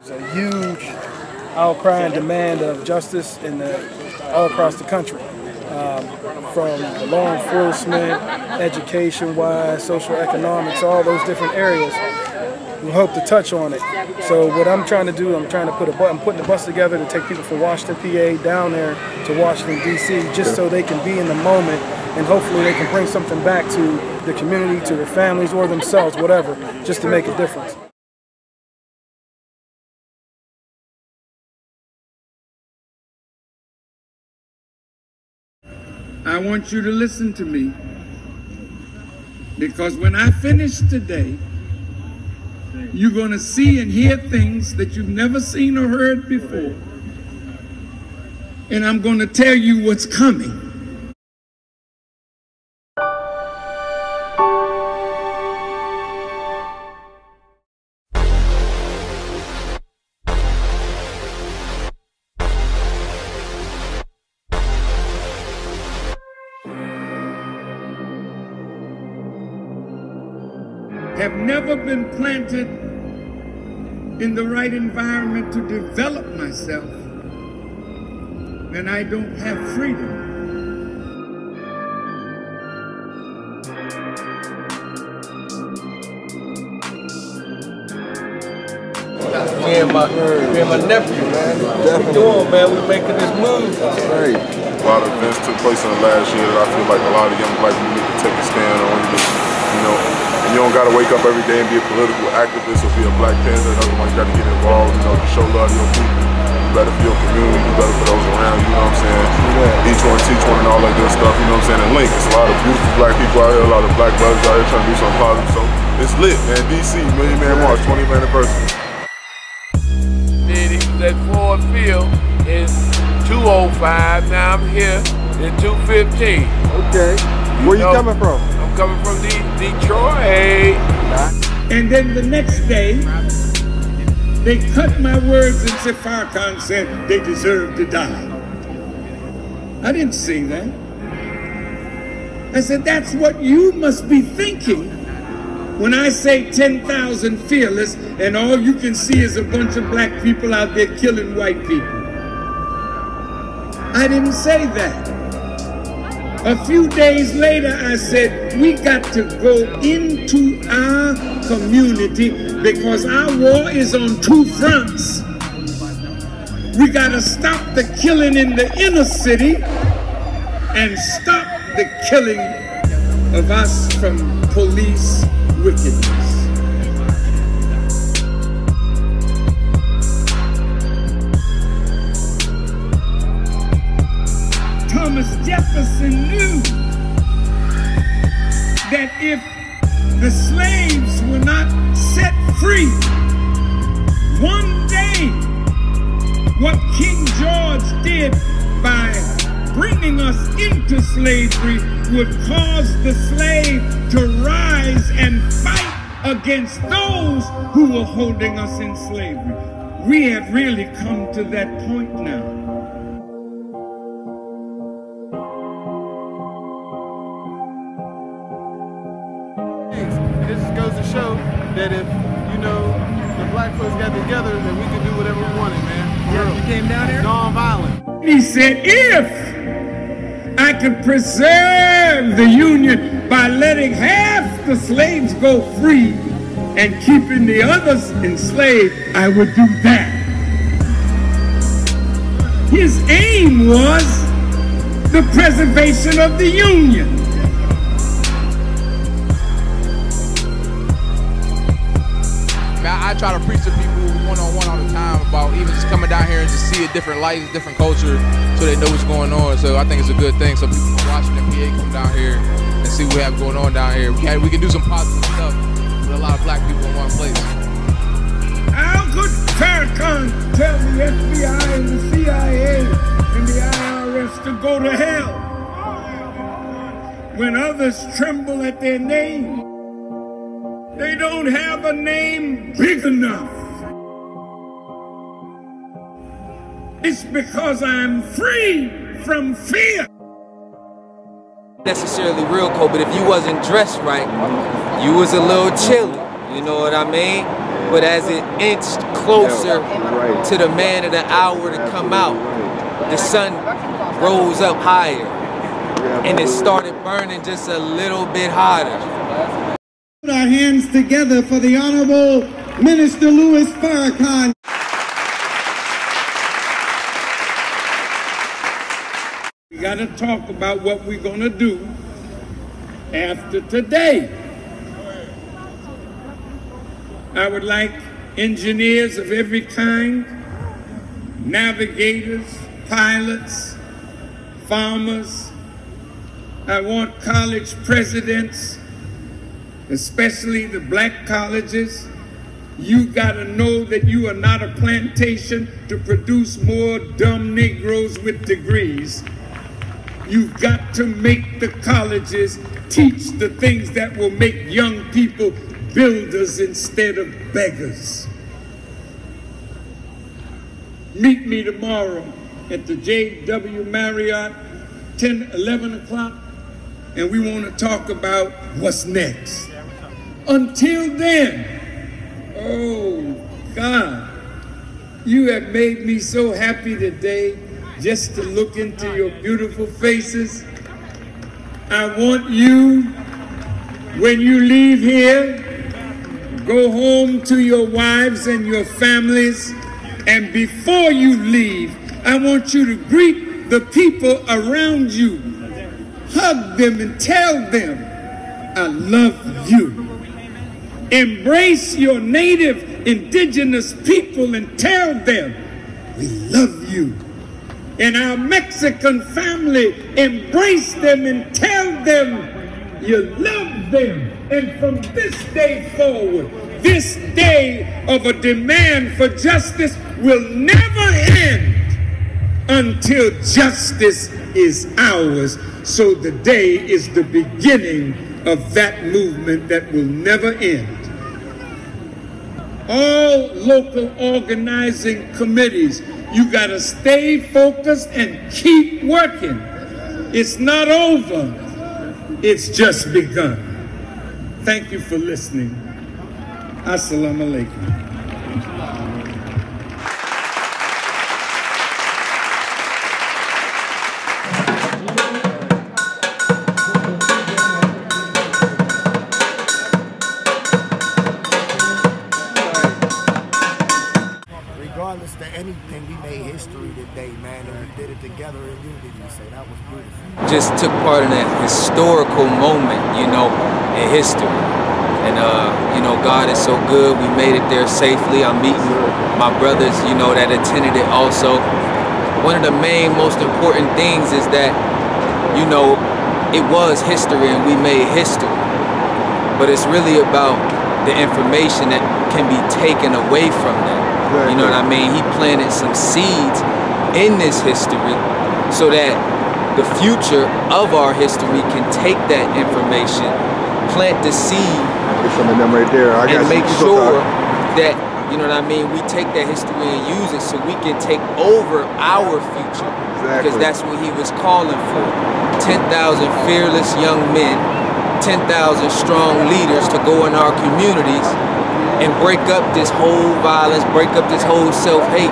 There's a huge outcry and demand of justice all across the country, from law enforcement, education-wise, social economics, all those different areas. We hope to touch on it. So what I'm trying to do, I'm putting the bus together to take people from Washington, PA, down there to Washington, D.C., just so they can be in the moment, and hopefully they can bring something back to the community, to their families or themselves, whatever, just to make a difference. I want you to listen to me, because when I finish today, you're going to see and hear things that you've never seen or heard before. And I'm going to tell you what's coming. Have never been planted in the right environment to develop myself, then I don't have freedom. Me and my nephew, man. What we doing, man? We're making this move. That's great. A lot of events took place in the last year that I feel like a lot of young black people need to take a stand on. You don't gotta wake up every day and be a political activist or be a Black Panther. Otherwise, you gotta get involved, to show love to your people. Do better for your community, do better for those around you, know what I'm saying? Yeah. Each one, teach one, and all that good stuff, you know what I'm saying? And link, it's a lot of beautiful black people out here, a lot of black brothers out here trying to do something positive. So it's lit, man. DC, Million Man March, 20th anniversary. Then he was at Ford Field in 2:05. Now I'm here in 2:15. Okay. Where you coming from? I'm coming from Detroit. And then the next day, they cut my words and said, Farrakhan said they deserve to die. I didn't say that. I said, that's what you must be thinking when I say 10,000 fearless and all you can see is a bunch of black people out there killing white people. I didn't say that. A few days later, I said, we got to go into our community because our war is on two fronts. We got to stop the killing in the inner city and stop the killing of us from police wickedness. Thomas Jefferson knew that if the slaves were not set free, one day what King George did by bringing us into slavery would cause the slave to rise and fight against those who were holding us in slavery. We have really come to that point now. It just goes to show that if, the black folks got together, that we can do whatever we wanted, man. Yeah, you came down here? Non-violent. He said, if I could preserve the Union by letting half the slaves go free and keeping the others enslaved, I would do that. His aim was the preservation of the Union. I try to preach to people one-on-one all the time about even just coming down here and just see a different life, different culture, so they know what's going on. So I think it's a good thing. So people from Washington, PA come down here and see what we have going on down here. We can do some positive stuff with a lot of black people in one place. How could Farrakhan tell the FBI and the CIA and the IRS to go to hell when others tremble at their name? They don't have a name big enough. It's because I'm free from fear. Necessarily real cold, but if you wasn't dressed right, you was a little chilly. You know what I mean? But as it inched closer to the man of the hour to come out, the sun rose up higher and it started burning just a little bit hotter. Put our hands together for the Honorable Minister Farrakhan. We got to talk about what we're going to do after today. I would like engineers of every kind, navigators, pilots, farmers. I want college presidents, especially the black colleges. You gotta know that you are not a plantation to produce more dumb Negroes with degrees. You've got to make the colleges teach the things that will make young people builders instead of beggars. Meet me tomorrow at the JW Marriott, 11 o'clock, and we want to talk about what's next. Until then, oh God, you have made me so happy today just to look into your beautiful faces. I want you, when you leave here, go home to your wives and your families, and before you leave, I want you to greet the people around you. Hug them and tell them, I love you. Embrace your native indigenous people and tell them, we love you. And our Mexican family, embrace them and tell them you love them. And from this day forward, this day of a demand for justice will never end until justice is ours. So the day is the beginning of that movement that will never end. All local organizing committees, you gotta stay focused and keep working. It's not over, it's just begun. Thank you for listening. Assalamu alaikum. Regardless to anything, we made history today, man, and we did it together in unity, so that was beautiful. Just took part in a historical moment, you know, in history. And, you know, God is so good. We made it there safely. I'm meeting my brothers, you know, that attended it also. One of the main, most important things is that, you know, it was history and we made history. But it's really about the information that can be taken away from that. You know what I mean? He planted some seeds in this history so that the future of our history can take that information, plant the seed, some of them right there. and make sure that, you know what I mean, we take that history and use it so we can take over our future. Because that's what he was calling for. 10,000 fearless young men, 10,000 strong leaders to go in our communities and break up this whole violence, break up this whole self-hate,